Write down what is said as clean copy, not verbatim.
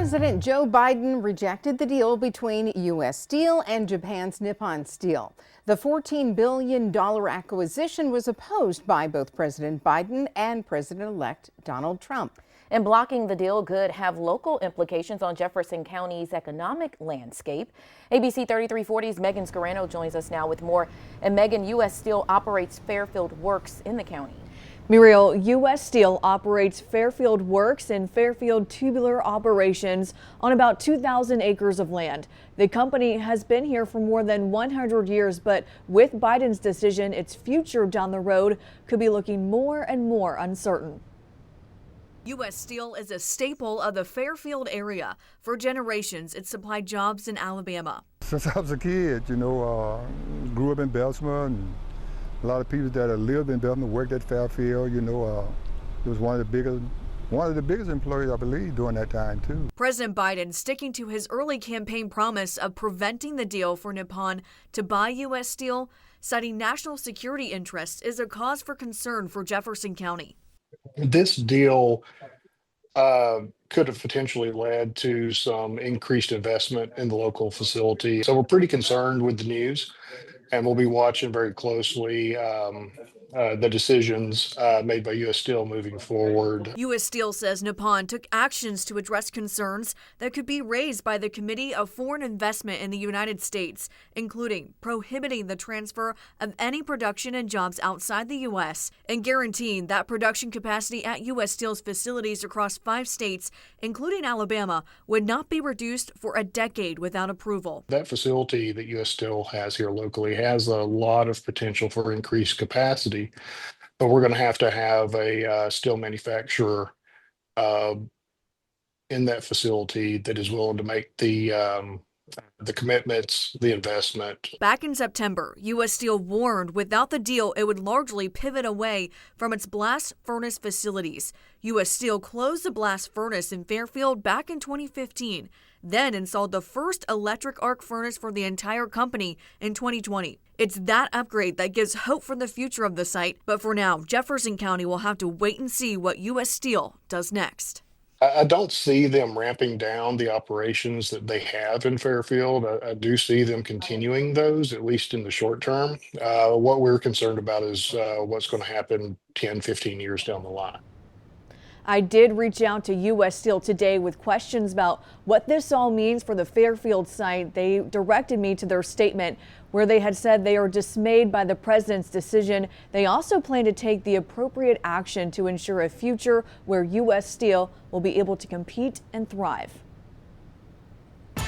President Joe Biden rejected the deal between U.S. Steel and Japan's Nippon Steel. The $14 billion acquisition was opposed by both President Biden and President-elect Donald Trump. And blocking the deal could have local implications on Jefferson County's economic landscape. ABC 3340's Megan Scarano joins us now with more. And Megan, U.S. Steel operates Fairfield Works in the county. Muriel, U.S. Steel operates Fairfield Works and Fairfield Tubular operations on about 2,000 acres of land. The company has been here for more than 100 years, but with Biden's decision, its future down the road could be looking more and more uncertain. U.S. Steel is a staple of the Fairfield area. For generations, it supplied jobs in Alabama. Since I was a kid, grew up in Bessemer, and a lot of people that have lived in Bessemer worked at Fairfield. It was one of the biggest employers, I believe, during that time too. President Biden sticking to his early campaign promise of preventing the deal for Nippon to buy U.S. Steel, citing national security interests, is a cause for concern for Jefferson County. This deal could have potentially led to some increased investment in the local facility. So we're pretty concerned with the news, and we'll be watching very closely the decisions made by U.S. Steel moving forward. U.S. Steel says Nippon took actions to address concerns that could be raised by the Committee of Foreign Investment in the United States, including prohibiting the transfer of any production and jobs outside the U.S. and guaranteeing that production capacity at U.S. Steel's facilities across 5 states, including Alabama, would not be reduced for a decade without approval. That facility that U.S. Steel has here locally has a lot of potential for increased capacity. But we're going to have a steel manufacturer in that facility that is willing to make the commitments, the investment. Back in September, U.S. Steel warned without the deal, it would largely pivot away from its blast furnace facilities. U.S. Steel closed the blast furnace in Fairfield back in 2015, then installed the first electric arc furnace for the entire company in 2020. It's that upgrade that gives hope for the future of the site. But for now, Jefferson County will have to wait and see what U.S. Steel does next. I don't see them ramping down the operations that they have in Fairfield. I do see them continuing those, at least in the short term. What we're concerned about is what's going to happen 10, 15 years down the line. I did reach out to U.S. Steel today with questions about what this all means for the Fairfield site. They directed me to their statement where they had said they are dismayed by the president's decision. They also plan to take the appropriate action to ensure a future where U.S. Steel will be able to compete and thrive.